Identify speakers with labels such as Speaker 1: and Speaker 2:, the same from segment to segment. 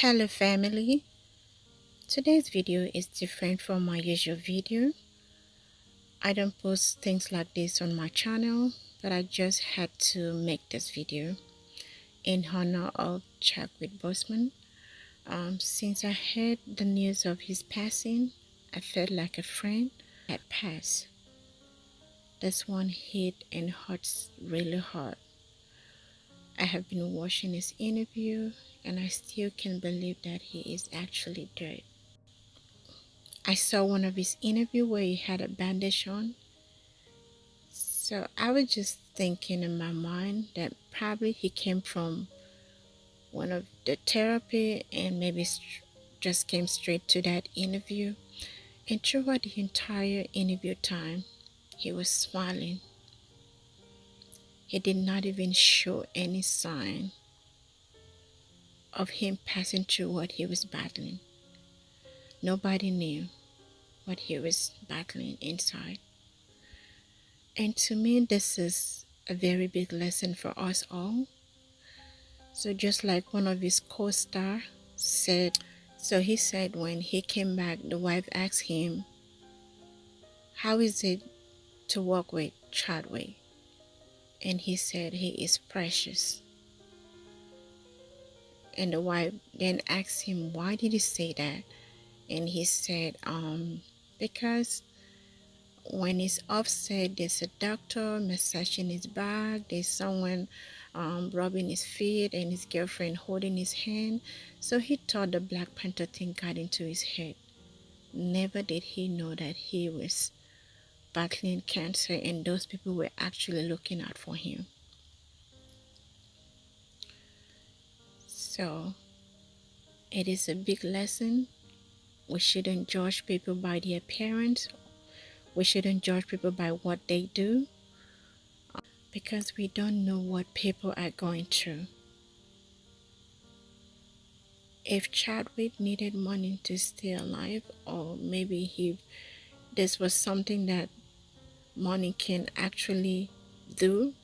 Speaker 1: Hello family, today's video is different from my usual video. I don't post things like this on my channel, but I just had to make this video in honor of Chadwick Boseman. Since I heard the news of his passing, I felt like a friend had passed. This one hit and hurts really hard. I have been watching his interview and I still can't believe that he is actually dead. I saw one of his interview where he had a bandage on. So I was just thinking in my mind that probably he came from one of the therapy and maybe just came straight to that interview. And throughout the entire interview time, he was smiling. He did not even show any sign of him passing through what he was battling. Nobody knew what he was battling inside. And to me, this is a very big lesson for us all. So just like one of his co-star said, he said when he came back, the wife asked him, how is it to work with Chadwick? And he said he is precious. And the wife then asked him, why did he say that? And he said, because when he's upset, there's a doctor massaging his back, there's someone rubbing his feet, and his girlfriend holding his hand. So he thought the Black Panther thing got into his head. Never did he know that he was battling cancer and those people were actually looking out for him. So it is a big lesson. We shouldn't judge people by their appearance. We shouldn't judge people by what they do, because we don't know what people are going through. If Chadwick needed money to stay alive, or maybe this was something that money can actually do,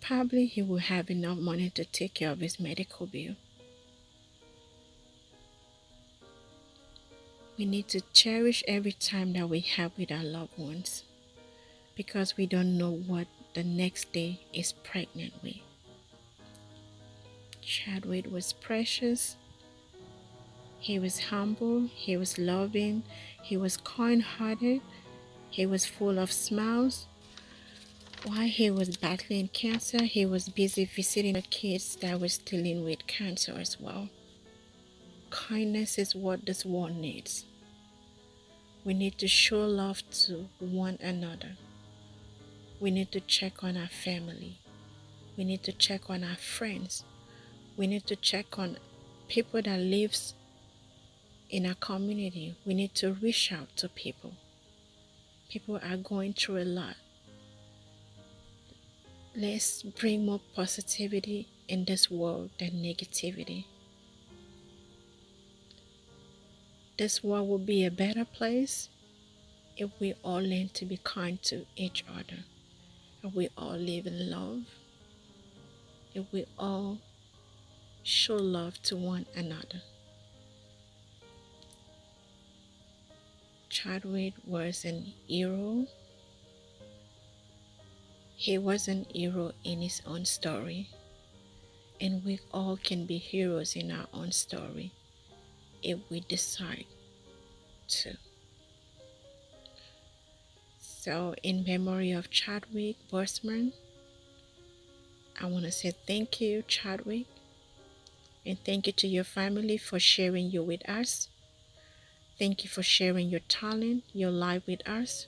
Speaker 1: probably he will have enough money to take care of his medical bill. We need to cherish every time that we have with our loved ones, because we don't know what the next day is pregnant with. Chadwick was precious. He was humble. He was loving. He was kind-hearted. He was full of smiles. While he was battling cancer, he was busy visiting the kids that was dealing with cancer as well. Kindness is what this world needs. We need to show love to one another. We need to check on our family. We need to check on our friends. We need to check on people that lives in our community. We need to reach out to people. People are going through a lot. Let's bring more positivity in this world than negativity. This world will be a better place if we all learn to be kind to each other. If we all live in love. If we all show love to one another. Chadwick was an hero. He was an hero in his own story. And we all can be heroes in our own story if we decide to. So in memory of Chadwick Boseman, I want to say thank you, Chadwick. And thank you to your family for sharing you with us. Thank you for sharing your talent, your life with us.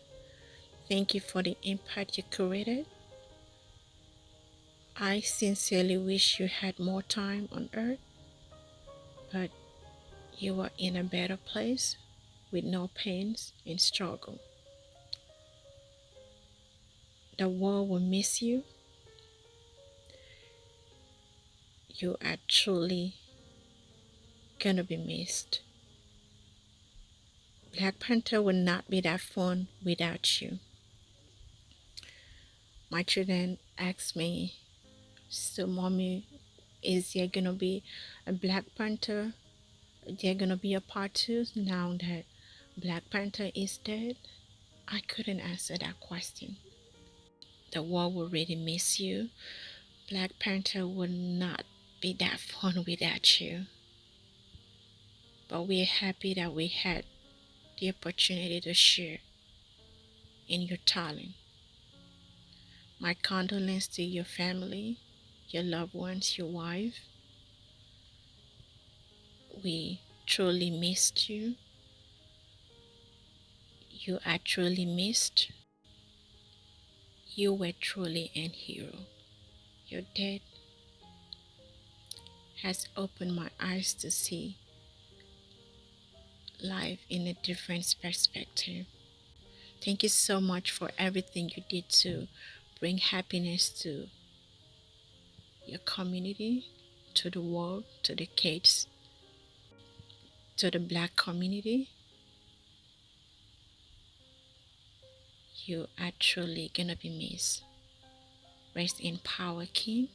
Speaker 1: Thank you for the impact you created. I sincerely wish you had more time on earth, but you are in a better place with no pains and struggle. The world will miss you. You are truly gonna be missed. Black Panther will not be that fun without you. My children ask me, so mommy, is there gonna be a Black Panther there gonna be a part 2 now that Black Panther is dead? I couldn't answer that question. The world will really miss you. Black Panther would not be that fun without you. But we're happy that we had the opportunity to share in your talent. My condolences to your family, your loved ones, your wife. We truly missed you. You are truly missed. You were truly an hero. Your death has opened my eyes to see life in a different perspective. Thank you so much for everything you did to bring happiness to your community, to the world, to the kids, to the Black community. You are truly gonna be missed. Rest in power, King.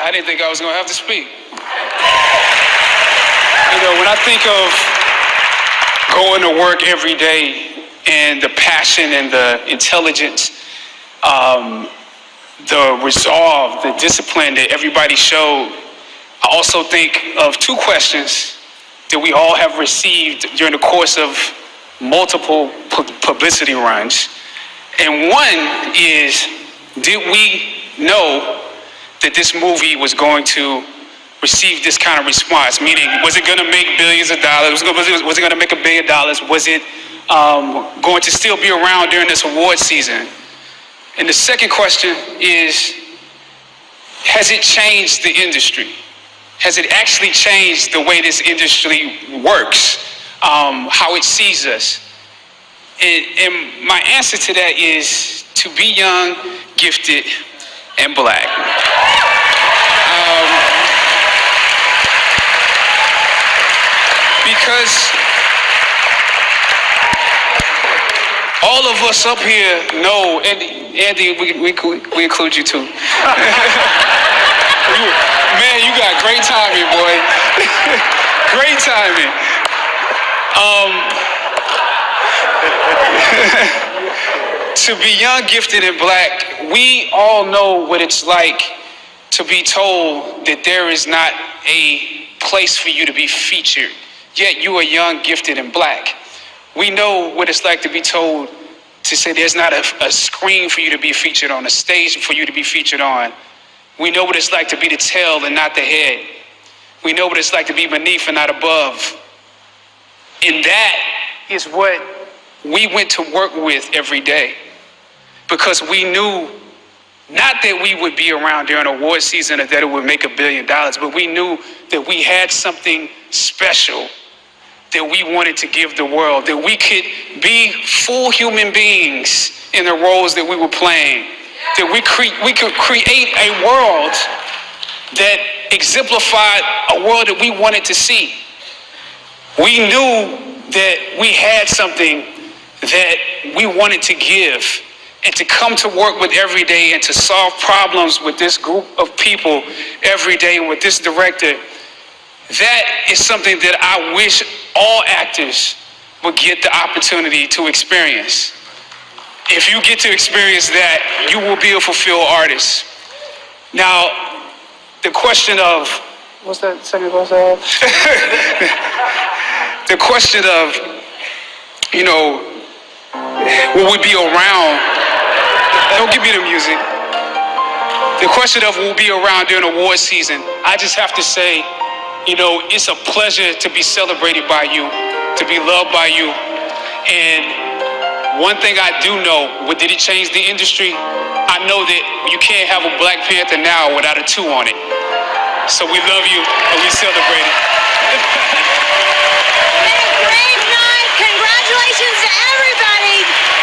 Speaker 2: I didn't think I was going to have to speak. When I think of going to work every day and the passion and the intelligence, the resolve, the discipline that everybody showed, I also think of two questions that we all have received during the course of multiple publicity runs. And one is, did we know that this movie was going to receive this kind of response? Meaning, was it going to make billions of dollars? Was it going to make $1 billion? Was it going to still be around during this award season? And the second question is, has it changed the industry? Has it actually changed the way this industry works, how it sees us? And my answer to that is to be young, gifted, and Black. Because all of us up here know, and Andy, we include you too. Man, you got great timing, boy. Great timing. To be young, gifted, and Black, we all know what it's like to be told that there is not a place for you to be featured, yet you are young, gifted, and Black. We know what it's like to be told to say there's not a screen for you to be featured on, a stage for you to be featured on. We know what it's like to be the tail and not the head. We know what it's like to be beneath and not above. And that is what we went to work with every day, because we knew not that we would be around during award season or that it would make $1 billion, but we knew that we had something special that we wanted to give the world, that we could be full human beings in the roles that we were playing, that we could create a world that exemplified a world that we wanted to see. We knew that we had something that we wanted to give, and to come to work with every day and to solve problems with this group of people every day and with this director. That is something that I wish all actors would get the opportunity to experience. If you get to experience that, you will be a fulfilled artist. Now, the question of, what's that second question? The question of, will we be around? Don't give me the music. The question of will we be around during award season, I just have to say, it's a pleasure to be celebrated by you, to be loved by you. And One thing I do know, what did it change the industry? I know that you can't have a Black Panther now without a 2 on it. So we love you and we celebrate it.
Speaker 3: Great night. Congratulations to everybody.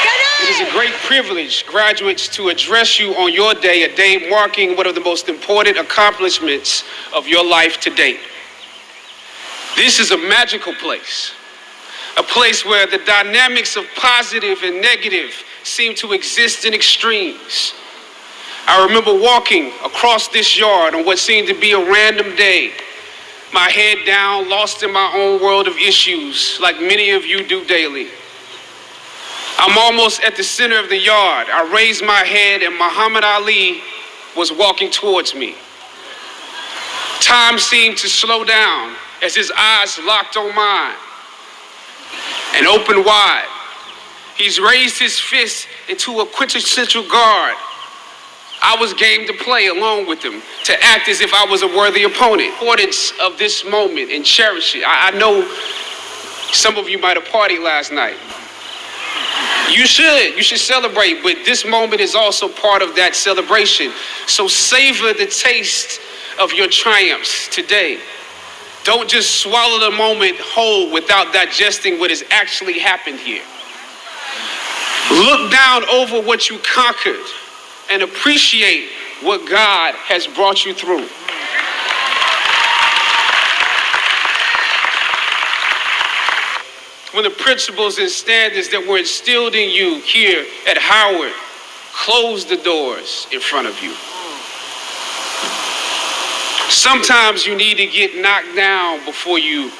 Speaker 3: Good night.
Speaker 2: It is a great privilege, graduates, to address you on your day, a day marking one of the most important accomplishments of your life to date. This is a magical place, a place where the dynamics of positive and negative seem to exist in extremes. I remember walking across this yard on what seemed to be a random day, my head down, lost in my own world of issues, like many of you do daily. I'm almost at the center of the yard. I raised my head and Muhammad Ali was walking towards me. Time seemed to slow down as his eyes locked on mine and opened wide. He's raised his fist into a quintessential guard. I was game to play along with him, to act as if I was a worthy opponent. The importance of this moment and cherish it. I know some of you might have partied last night. You should celebrate, but this moment is also part of that celebration. So savor the taste of your triumphs today. Don't just swallow the moment whole without digesting what has actually happened here. Look down over what you conquered and appreciate what God has brought you through. When the principles and standards that were instilled in you here at Howard close the doors in front of you. Sometimes you need to get knocked down before you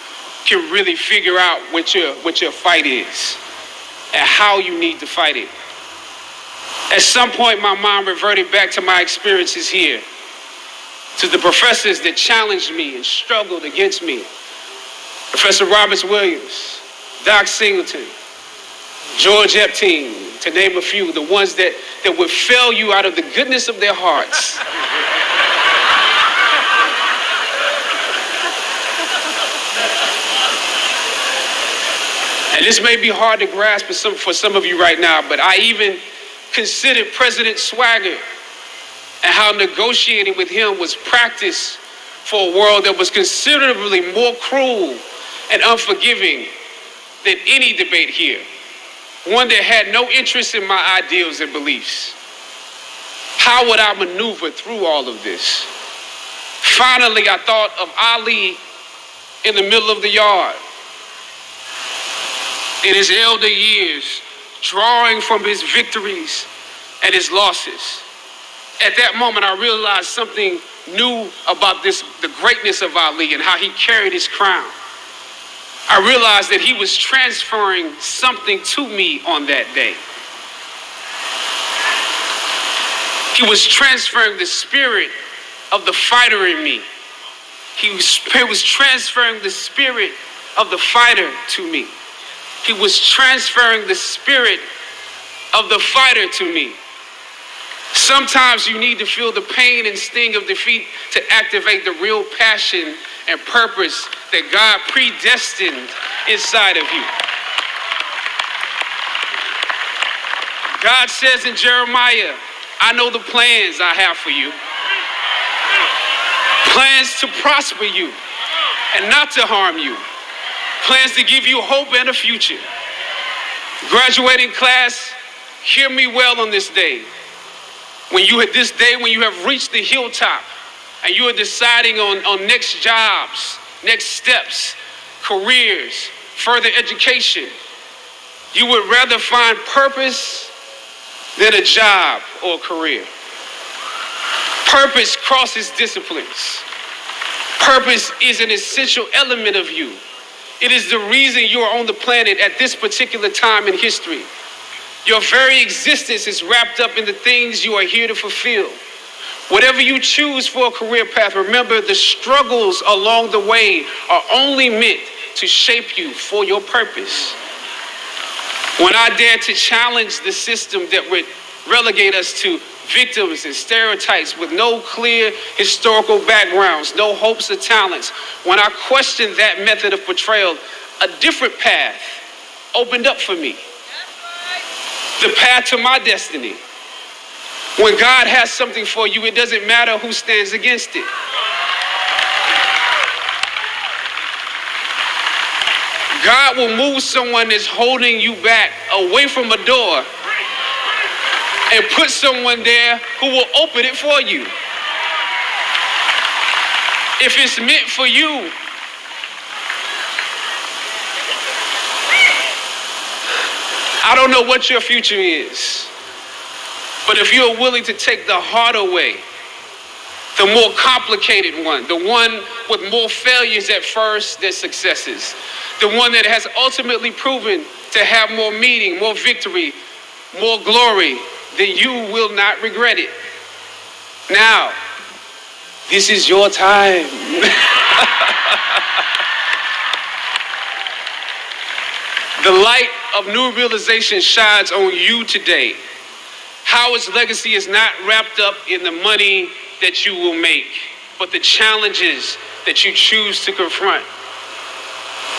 Speaker 2: can really figure out what your fight is and how you need to fight it. At some point, my mind reverted back to my experiences here, to the professors that challenged me and struggled against me. Professor Roberts Williams, Doc Singleton, George Epstein, to name a few, the ones that would fail you out of the goodness of their hearts. And this may be hard to grasp for some of you right now, but I even considered President Swagger and how negotiating with him was practice for a world that was considerably more cruel and unforgiving than any debate here. One that had no interest in my ideals and beliefs. How would I maneuver through all of this? Finally, I thought of Ali in the middle of the yard. In his elder years, drawing from his victories and his losses. At that moment, I realized something new about the greatness of Ali and how he carried his crown. I realized that he was transferring something to me on that day. He was transferring the spirit of the fighter in me. He was transferring the spirit of the fighter to me. He was transferring the spirit of the fighter to me. Sometimes you need to feel the pain and sting of defeat to activate the real passion and purpose that God predestined inside of you. God says in Jeremiah, I know the plans I have for you. Plans to prosper you and not to harm you. Plans to give you hope and a future. Graduating class, hear me well on this day. When you have reached the hilltop and you are deciding on next jobs, next steps, careers, further education, you would rather find purpose than a job or a career. Purpose crosses disciplines. Purpose is an essential element of you. It is the reason you are on the planet at this particular time in history. Your very existence is wrapped up in the things you are here to fulfill. Whatever you choose for a career path, remember the struggles along the way are only meant to shape you for your purpose. When I dare to challenge the system that would relegate us to victims and stereotypes with no clear historical backgrounds, no hopes or talents, when I questioned that method of portrayal, a different path opened up for me. the path to my destiny. When God has something for you, it doesn't matter who stands against it. God will move someone that's holding you back away from a door and put someone there who will open it for you. If it's meant for you, I don't know what your future is, but if you're willing to take the harder way, the more complicated one, the one with more failures at first than successes, the one that has ultimately proven to have more meaning, more victory, more glory, then you will not regret it. Now, this is your time. The light of new realization shines on you today. Howard's legacy is not wrapped up in the money that you will make, but the challenges that you choose to confront.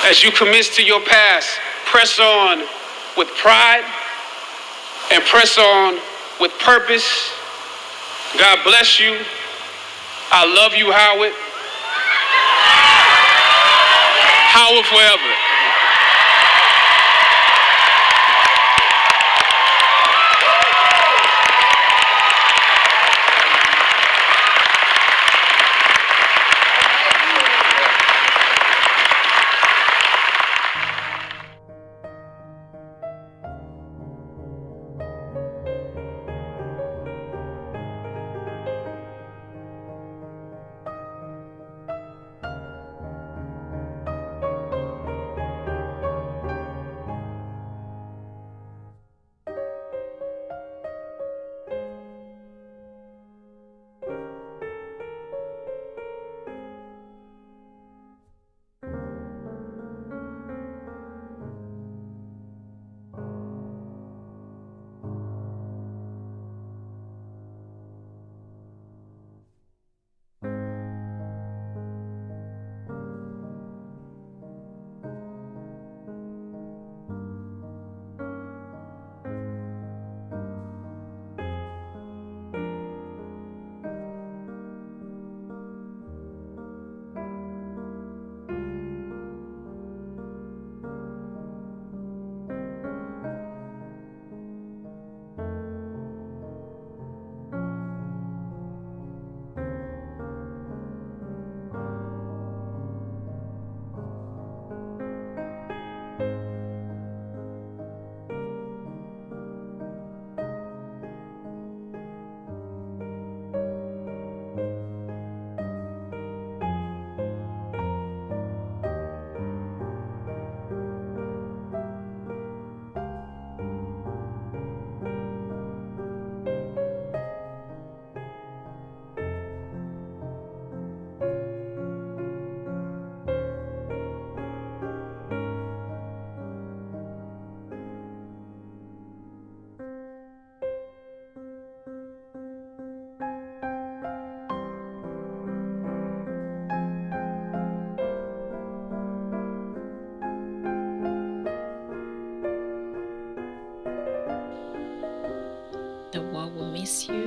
Speaker 2: As you commit to your past, press on with pride and press on with purpose. God bless you. I love you, Howard. Howard forever.
Speaker 1: The world will miss you.